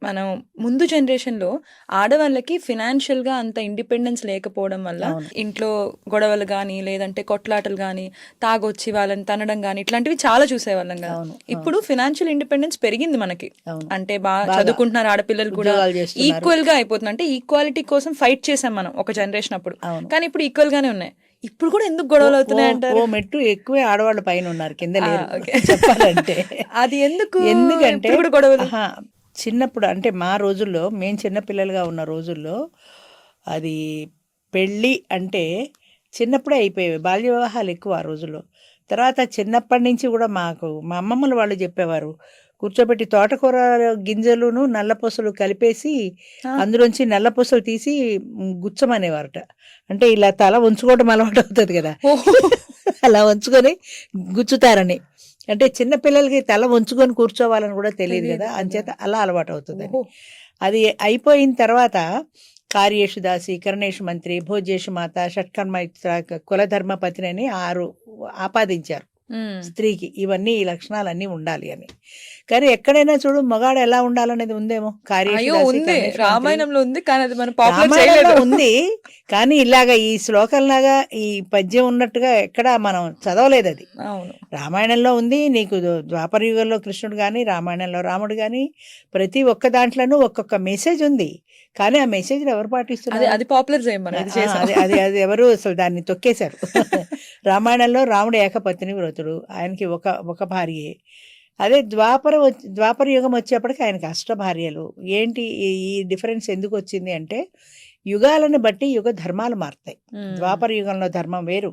మనం ముందు జనరేషన్‌లో ఆడవాళ్ళకి ఫినాన్షియల్‌గా అంత ఇండిపెండెన్స్ లేకపోవడం వల్ల అవును. ఇంట్లో గొడవలు గానీ, లేదంటే కొట్లాటలు గానీ, తాగొచ్చి వాళ్ళని తన్నడం గానీ, ఇట్లాంటివి చాలా చూసేవాళ్ళం గదా! అవును. అవును. ఇప్పుడు ఫినాన్షియల్ ఇండిపెండెన్స్ పెరిగింది మనకి. అవును. అంటే బాగా చదువుకుంటున్నారు ఆడపిల్లలు కూడా. ఉద్యోగాలు చేస్తున్నారు. ఈక్వల్‌గా అయిపోతుంది. అంటే ఈక్వాలిటీ కోసం ఫైట్ చేసాం మనం ఒక జనరేషన్ అప్పుడు. అవును. కానీ ఇప్పుడు ఈక్వల్‌గానే ఉన్నాయి. ఇప్పుడు కూడా ఎందుకు ఓ ఓ ఓ గొడవలవుతున్నాయంటారు? మెట్టు ఎక్కువే ఆడవాళ్ళు పైనున్నారు. కింద ఆ! లేరు ఓకే. చెప్పాలంటే. అది ఎందుకు ఎందుకంటే ఇప్పుడు కూడా గొడవలు? అహా! చిన్నప్పుడు అంటే మా రోజుల్లో మేము చిన్న పిల్లలుగా ఉన్న రోజుల్లో అది పెళ్ళి అంటే చిన్నప్పుడే అయిపోయేవి. బాల్య వివాహాలు ఎక్కువ ఆ రోజుల్లో. తర్వాత చిన్నప్పటి నుంచి కూడా మాకు మా అమ్మమ్మలు వాళ్ళు చెప్పేవారు. కూర్చోబెట్టి తోటకూర గింజలును, నల్లపూసలు కలిపేసి ఆ! అందులోంచి నల్లపూసలు తీసి గుచ్చమనేవారట. అంటే ఇలా తల ఉంచుకోవడం అలవాటవుతది గదా! ఓహ్! అలా ఉంచుకొని గుచ్చుతారని. అంటే చిన్న పిల్లలకి తల వంచుకొని కూర్చోవాలని కూడా తెలీదు తెలీదు గదా! కదా! అంచేత అలా అలవాటవుతదని. ఓహో! అది అయిపోయిన తర్వాత కార్యేషు దాసి, కరణేషు మంత్రి, భోజ్యేషు మాత, షట్కర్మయిత్ర, కులధర్మ పత్ని అని 6 ఆపాదించారు హ్మ్. స్త్రీకి. ఇవన్నీ ఈ లక్షణాలన్నీ ఉండాలి అని. కానీ ఎక్కడైనా చూడు మగాడు ఎలా ఉండాలనేది ఉందేమో. కార్యేషు అయ్యో! దాసి, ఉంది. కరణేషు మంత్రి. రామాయణంలో ఉంది. కానీ అది మనం పాపులర్ రామాయణంలో చేయలేదు. ఉంది. కానీ ఇలాగ ఈ శ్లోకంలాగా ఈ పద్యం ఉన్నట్టుగా ఎక్కడా మనం చదవలేదది. అవును. రామాయణంలో ఉంది. నీకు ద్వాపర యుగంలో కృష్ణుడు గాని, రామాయణంలో రాముడు గాని, ప్రతి ఒక్క దాంట్లోనూ ఒక్కొక్క మెసేజ్ ఉంది. కానీ ఆ మెసేజ్‌ని ఎవరు పాటిస్తున్నారు? అది పాపులర్ చేయం మనం. ఇది చేసాం. అది అది అది ఎవరు అసలు దాన్ని తొక్కేశారు. రామాయణంలో రాముడు ఏకపత్ని వ్రతుడు. ఆయనకి ఒక ఒక భార్యే. అదే ద్వాపర యుగం వచ్చేప్పటికి ఆయనకి అష్ట భార్యలు. ఏంటి ఈ డిఫరెన్స్ ఎందుకొచ్చింది అంటే, యుగాలను బట్టి యుగ ధర్మాలు మారతాయి. హ్మ్. ద్వాపర యుగంలో ధర్మం వేరు,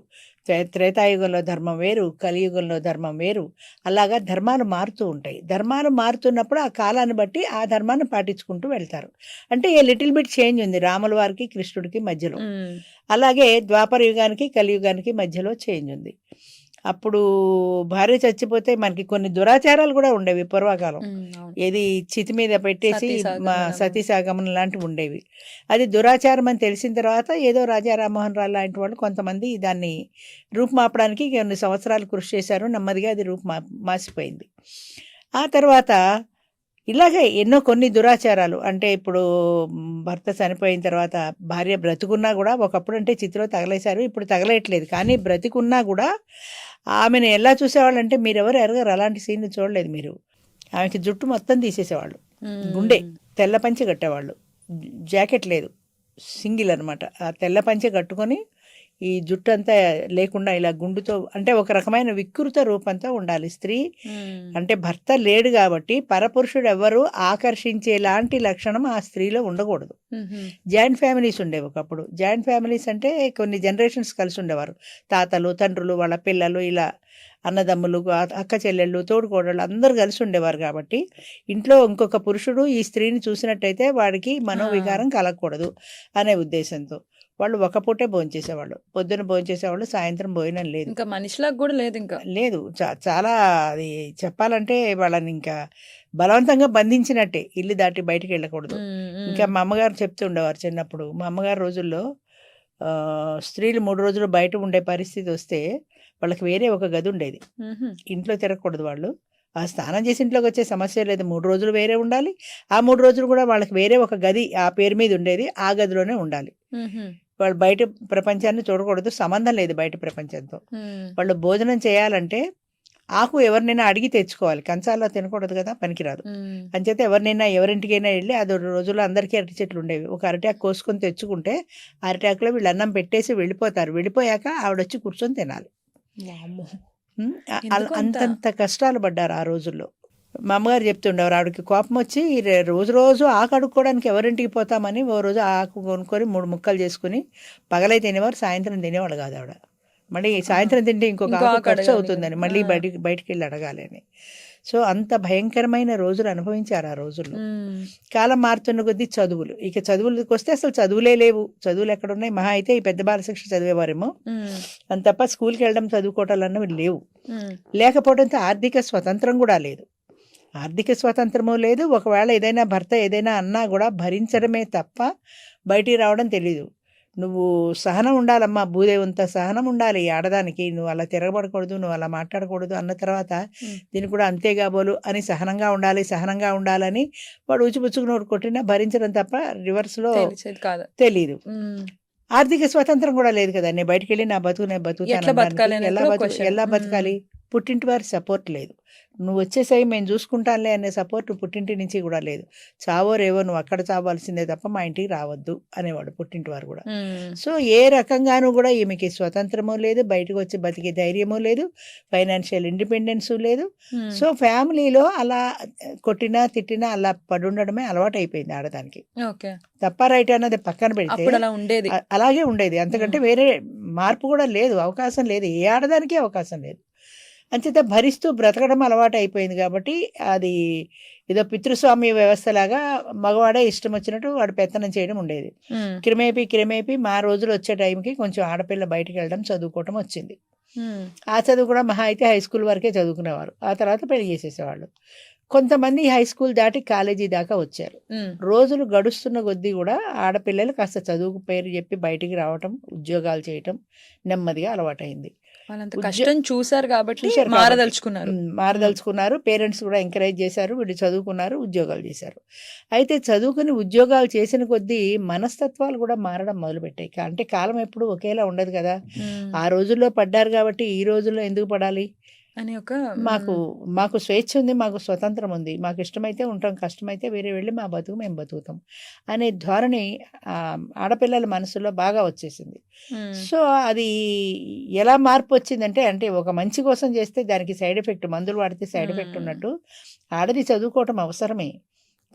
త్రేతాయుగంలో ధర్మం వేరు, కలియుగంలో ధర్మం వేరు. అలాగా ధర్మాలు మారుతూ ఉంటాయి. ధర్మాలు మారుతున్నప్పుడు ఆ కాలాన్ని బట్టి ఆ ధర్మాన్ని పాటించుకుంటూ వెళ్తారు. అంటే ఏ లిటిల్ బిట్ చేంజ్ ఉంది రాముల వారికి, కృష్ణుడికి మధ్యలో. హ్మ్. అలాగే ద్వాపర యుగానికి, కలియుగానికి మధ్యలో చేంజ్ ఉంది. అప్పుడు భార్య చచ్చిపోతే మనకి కొన్ని దురాచారాలు కూడా ఉండేవి పూర్వకాలం. హ్మ్. అవును. ఏది చితి మీద పెట్టేసి సతీ సహగమనం. సతీ సహగమనం లాంటివి ఉండేవి. అది దురాచారం అని తెలిసిన తర్వాత ఏదో రాజా రామ్మోహన్ రావు లాంటి వాళ్ళు కొంతమంది దాన్ని రూపుమాపడానికి కొన్ని సంవత్సరాలు కృషి చేశారు. నెమ్మదిగా అది మాసిపోయింది. ఆ తర్వాత ఇలాగే ఎన్నో కొన్ని దురాచారాలు అంటే ఇప్పుడు భర్త చనిపోయిన తర్వాత భార్య బ్రతుకున్నా కూడా ఒకప్పుడంటే చితిలో తగలేశారు. ఇప్పుడు తగలేయట్లేదు. కానీ బ్రతికున్నా కూడా ఆమెను ఎలా చూసేవాళ్ళంటే మీరెవరు ఎరగరు. అలాంటి సీన్‌లు చూడలేదు మీరు. ఆమెకి జుట్టు మొత్తం తీసేసేవాళ్ళు. గుండె హ్మ్. తెల్ల పంచె కట్టేవాళ్ళు. జాకెట్ లేదు. సింగిల్ అనమాట. ఆ తెల్ల పంచె కట్టుకొని ఈ జుట్టంతా లేకుండా ఇలా గుండుతో అంటే ఒక రకమైన వికృత రూపంతో ఉండాలి స్త్రీ. హ్మ్. అంటే భర్త లేడు కాబట్టి పరపురుషుడు ఎవ్వరు ఆకర్షించేలాంటి లక్షణం ఆ స్త్రీలో ఉండకూడదు. హుహు. జాయింట్ ఫ్యామిలీస్ ఉండేవి ఒకప్పుడు. జాయింట్ ఫ్యామిలీస్ అంటే కొన్ని జనరేషన్స్ కలిసి ఉండేవారు. తాతలు, తండ్రులు, వాళ్ళ పిల్లలు ఇలా అన్నదమ్ములు, అక్క చెల్లెళ్ళు, తోడుకోడళ్ళు అందరూ కలిసి ఉండేవారు కాబట్టి ఇంట్లో ఇంకొక పురుషుడు ఈ స్త్రీని చూసినట్టయితే వాడికి ఆ! మనోవికారం కలగకూడదు అనే ఉద్దేశంతో. వాళ్ళు ఒక పూటే భోంచేసేవాళ్ళు. పొద్దున భోంచేసేవాళ్ళు, సాయంత్రం భోజనం లేదు. ఇంకా మనిషిలాగా గూడా లేదింక. లేదు. చాలా అది చెప్పాలంటే వాళ్ళని ఇంకా బలవంతంగా బంధించినట్టే. ఇల్లు దాటి బయటికెళ్ళకూడదు. హ్మ్. ఇంకా హ్మ్. మా అమ్మగారు చెప్తూ ఉండేవారు చిన్నప్పుడు. మా అమ్మగారి రోజుల్లో స్త్రీలు 3 రోజులు బయట ఉండే పరిస్థితొస్తే వాళ్ళకి వేరే ఒక గదుండేది. హుహు. ఇంట్లో తిరగకూడదు వాళ్ళు. ఆ స్నానం చేసి ఇంట్లోకొచ్చే సమస్యే లేదు. 3 రోజులు వేరే ఉండాలి. ఆ 3 రోజులు కూడా వాళ్ళకి వేరే ఒక గది ఆ పేరు మీద ఉండేది. ఆ గదిలోనే ఉండాలి. హుహు. వాళ్ళు బయట ప్రపంచాన్ని చూడకూడదు. సంబంధం లేదు బయట ప్రపంచంతో. హ్మ్. వాళ్ళు భోజనం చేయాలంటే ఆకు ఎవరినైనా అడిగి తెచ్చుకోవాలి. కంచాల్లో తినకూడదు కదా! పనికిరాదు. హ్మ్. అంచేత ఎవరింటికైనా ఎళ్లి అది రోజుల్లో అందరికీ అరటి చెట్లు ఉండేవి. ఒక అరటాకు కోసుకొని తెచ్చుకుంటే అరటాకులో వీళ్ళు అన్నం పెట్టేసి వెళ్ళిపోతారు. వెళ్ళిపోయాక ఆవిడొచ్చి కూర్చొని తినాలి. వామ్మో! హ్మ్. ఎందుకంత? అంతంత కష్టాలు పడ్డారు ఆ రోజుల్లో. మా అమ్మగారు చెప్తుండేవారు. ఆవిడకి కోపమొచ్చి రోజు రోజు ఆకు అడుక్కోవడానికి ఎవరింటికి పోతామని ఓ రోజు ఆ ఆకు కొనుక్కొని 3 ముక్కలు చేసుకొని పగలే తినేవారు. సాయంత్రం తినేవాళ్ళు కాదు ఆవిడ. మళ్ళీ ఆహా! సాయంత్రం తింటే ఇంకొక ఇంకో ఆకు ఆకు ఖర్చు అడగాలి గదా! అవుతుందని ఆ! మళ్ళీ బయటికెళ్ళి అడగాలి అని. సో, అంత భయంకరమైన రోజులు అనుభవించారు ఆ రోజుల్లో. హ్మ్. కాలం మారుతున్న కొద్దీ చదువులు. ఇక చదువులకొస్తే అసలు చదువులే లేవు. చదువులెక్కడున్నాయి? మహా అయితే ఈ పెద్ద బాలశిక్ష చదివేవారేమో. హ్మ్. అంత తప్ప స్కూల్‌కెళ్ళడం, చదువుకోవటాలన్నవి లేవు. హ్మ్. లేకపోవడంతో ఆర్థిక స్వతంత్రం గూడా లేదు. ఆర్థిక స్వాతంత్రము లేదు. ఒకవేళ ఏదైనా భర్త ఏదైనా అన్నా గూడా భరించడమే తప్ప బయటికి రావడం తెలీదు. నువ్వు సహనం ఉండాలమ్మా, భూదేవంత సహనం ఉండాలి ఆడదానికి. నువ్వు అలా తిరగబడకూడదు, నువ్వు అలా మాట్లాడకూడదు అన్న తర్వాత దీన్ని కూడా అంతే కాబోలు అని సహనంగా ఉండాలని వాడు ఉచిపుచ్చుకు నోరు కొట్టినా భరించడం తప్ప రివర్స్లో తెలిసేది కాదు. తెలీదు. ఆర్థిక స్వతంత్రం కూడా లేదు కదా. నేను బయటికి వెళ్ళి నా బతుకు నేను ఎట్లా బతకాలి అనేది కూడా question. ఎలా బతకాలి? పుట్టింటి వారి సపోర్ట్ లేదు. నువ్వు వచ్చేసాయి మేము చూసుకుంటానులే అనే సపోర్ట్ పుట్టింటి నుంచి కూడా లేదు. చావో రేవో నువ్వు అక్కడ చావాల్సిందే తప్ప మా ఇంటికి రావద్దు అనేవాడు పుట్టింటి వారు కూడా. సో ఏ రకంగానూ కూడా ఈమెకి స్వతంత్రము లేదు, బయటకు వచ్చి బతికే ధైర్యము లేదు, ఫైనాన్షియల్ ఇండిపెండెన్స్ లేదు. సో ఫ్యామిలీలో అలా కొట్టినా తిట్టినా అలా పడుండడమే అలవాటు అయిపోయింది ఆడదానికి. ఓకే. తప్ప రైట్ అన్నది పక్కన పెడితే అప్పుడు అలా ఉండేది. అలాగే ఉండేది. అంతకంటే వేరే మార్పు కూడా లేదు, అవకాశం లేదు, ఏ ఆడదానికి అవకాశం లేదు. అంచేత భరిస్తూ బ్రతకడం అలవాటు అయిపోయింది కాబట్టి అది ఏదో పితృస్వామ్య వ్యవస్థలాగా మగవాడే ఇష్టం వచ్చినట్టు వాడు పెత్తనం చేయడం ఉండేది. క్రమేపీ మా రోజులు వచ్చే టైంకి కొంచెం ఆడపిల్ల బయటికి వెళ్ళడం చదువుకోవటం వచ్చింది. ఆ చదువు కూడా మహా అయితే హై స్కూల్ వరకే చదువుకునేవారు, ఆ తర్వాత పెళ్లి చేసేసేవాళ్ళు. కొంతమంది హై స్కూల్ దాటి కాలేజీ దాకా వచ్చారు. రోజులు గడుస్తున్న కొద్దీ కూడా ఆడపిల్లలు కాస్త చదువుకు పేరు చెప్పి బయటికి రావటం, ఉద్యోగాలు చేయటం నెమ్మదిగా అలవాటైంది. వాళ్ళంత కష్టం చూసారు కాబట్టి మారదలుచుకున్నారు. పేరెంట్స్ కూడా ఎంకరేజ్ చేశారు, వీళ్ళు చదువుకున్నారు, ఉద్యోగాలు చేశారు. అయితే చదువుకుని ఉద్యోగాలు చేసిన కొద్దీ మనస్తత్వాలు కూడా మారడం మొదలుపెట్టాయి. అంటే కాలం ఎప్పుడు ఒకేలా ఉండదు కదా. ఆ రోజుల్లో పడ్డారు కాబట్టి ఈ రోజుల్లో ఎందుకు పడాలి అని ఒక మాకు స్వేచ్ఛ ఉంది, మాకు స్వతంత్రం ఉంది, మాకు ఇష్టమైతే ఉంటాం, కష్టమైతే వేరే వెళ్ళి మా బతుకు మేము బతుకుతాం అనే ధోరణి ఆడపిల్లల మనసులో బాగా వచ్చేసింది. సో అది ఎలా మార్పు వచ్చిందంటే, అంటే ఒక మంచి కోసం చేస్తే దానికి సైడ్ ఎఫెక్ట్, మందులు వాడితే సైడ్ ఎఫెక్ట్ ఉన్నట్టు ఆడది చదువుకోవటం అవసరమే,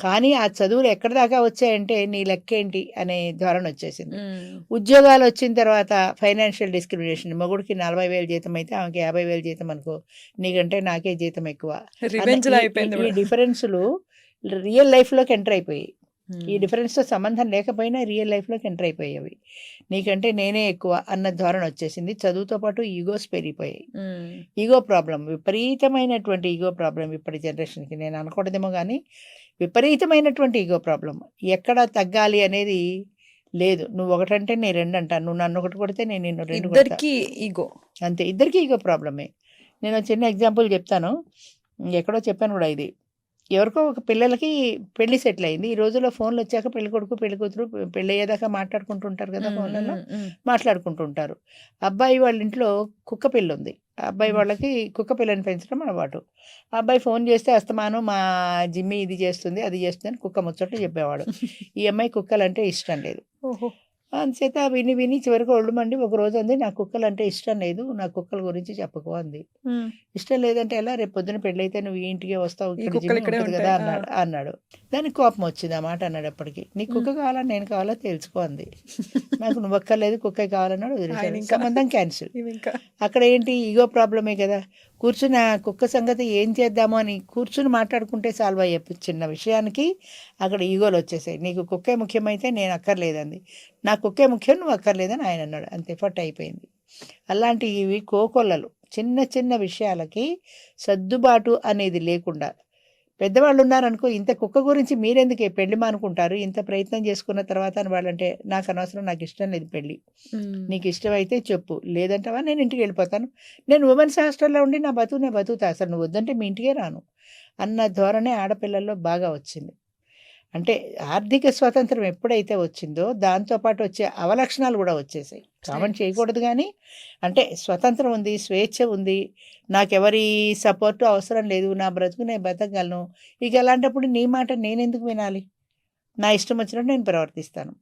కానీ ఆ చదువులు ఎక్కడి దాకా వచ్చాయంటే నీ లెక్కేంటి అనే ధోరణి వచ్చేసింది. ఉద్యోగాలు వచ్చిన తర్వాత ఫైనాన్షియల్ డిస్క్రిమినేషన్, మొగుడికి 40,000 జీతం అయితే ఆమెకి 50,000 జీతం అనుకో, నీకంటే నాకే జీతం ఎక్కువ. ఈ డిఫరెన్స్లు రియల్ లైఫ్లోకి ఎంటర్ అయిపోయాయి. ఈ డిఫరెన్స్తో సంబంధం లేకపోయినా రియల్ లైఫ్లోకి ఎంటర్ అయిపోయేవి. నీకంటే నేనే ఎక్కువ అన్న ధోరణి వచ్చేసింది. చదువుతో పాటు ఈగోస్ పెరిగిపోయాయి. ఈగో ప్రాబ్లం, విపరీతమైనటువంటి ఈగో ప్రాబ్లం ఇప్పటి జనరేషన్కి. నేను అనకూడదేమో కానీ విపరీతమైనటువంటి ఈగో ప్రాబ్లం. ఎక్కడ తగ్గాలి అనేది లేదు. నువ్వు ఒకటంటే నేను రెండు అంటాను, నువ్వు నన్ను ఒకటి కొడితే నేను నిన్ను రెండు కొడతా. ఈగో అంతే, ఇద్దరికి ఈగో ప్రాబ్లమే. నేను చిన్న ఎగ్జాంపుల్ చెప్తాను, ఎక్కడో చెప్పాను కూడా. ఇది ఎవరికో ఒక పిల్లలకి పెళ్లి సెటిల్ అయింది. ఈ రోజుల్లో ఫోన్లు వచ్చాక పెళ్లి కొడుకు పెళ్లి కూతురు పెళ్ళి అయ్యేదాకా మాట్లాడుకుంటుంటారు కదా, ఫోన్లలో మాట్లాడుకుంటుంటారు. అబ్బాయి వాళ్ళ ఇంట్లో కుక్క పిల్ల ఉంది. అబ్బాయి వాళ్ళకి కుక్క పిల్లని పెంచడం అలవాటు. అబ్బాయి ఫోన్ చేస్తే అస్తమానం మా జిమ్మి ఇది చేస్తుంది అది చేస్తుంది అని కుక్క ముచ్చట్లు చెప్పేవాడు. ఈ అమ్మాయి కుక్కలంటే ఇష్టం లేదు. అంచేత విని చివరికి ఒళ్ళు మండి ఒక రోజు అంది, నా కుక్కలు అంటే ఇష్టం లేదు, నా కుక్కల గురించి చెప్పుకో అంది. ఇష్టం లేదంటే ఎలా, రేపు పొద్దున పెళ్ళైతే నువ్వు ఈ ఇంటికే వస్తావు, ఇక్కడ కదా అన్నాడు. దానికి కోపం వచ్చింది ఆ మాట అన్నాడప్పటికి. నీ కుక్క కావాలా నేను కావాలా తెలుసుకో అంది. నాకు నువ్వు ఒక్కర్లేదు, కుక్క కావాలన్నాడు. వదిలేశాడు, సంబంధం క్యాన్సిల్. అక్కడ ఏంటి, ఈగో ప్రాబ్లమే కదా. కూర్చుని ఆ కుక్క సంగతి ఏం చేద్దామో అని కూర్చుని మాట్లాడుకుంటే సాల్వ్ అయ్యే చిన్న విషయానికి అక్కడ ఈగోలు వచ్చేసాయి. నీకు కుక్కే ముఖ్యమైతే నేను అక్కర్లేదంది, నా కుక్కే ముఖ్యం నువ్వు అక్కర్లేదని ఆయన అన్నాడు. అంతే, ఫట్ అయిపోయింది. అలాంటివి కోకొల్లలు. చిన్న చిన్న విషయాలకి సర్దుబాటు అనేది లేకుండా పెద్దవాళ్ళు ఉన్నారనుకో, ఇంత కుక్క గురించి మీరెందుకే పెళ్లి మానుకుంటారు, ఇంత ప్రయత్నం చేసుకున్న తర్వాత అని వాళ్ళంటే, నాకు అనవసరం, నాకు ఇష్టం లేదు పెళ్ళి, నీకు ఇష్టమైతే చెప్పు, లేదంటావా నేను ఇంటికి వెళ్ళిపోతాను, నేను ఉమెన్స్ హాస్టల్లో ఉండి నా బతుకుతా, అసలు నువ్వు వద్దంటే మీ ఇంటికే రాను అన్న ధోరణి ఆడపిల్లల్లో బాగా వచ్చింది. అంటే ఆర్థిక స్వాతంత్రం ఎప్పుడైతే వచ్చిందో దాంతోపాటు వచ్చే అవలక్షణాలు కూడా వచ్చేసాయి. కామెంట్ చేయకూడదు కానీ, అంటే స్వతంత్రం ఉంది, స్వేచ్ఛ ఉంది, నాకెవరి సపోర్టు అవసరం లేదు, నా బ్రతుకు నేను బతకగలను. ఇక అలాంటప్పుడు నీ మాట నేను ఎందుకు వినాలి, నా ఇష్టం వచ్చినట్టు నేను ప్రవర్తిస్తాను.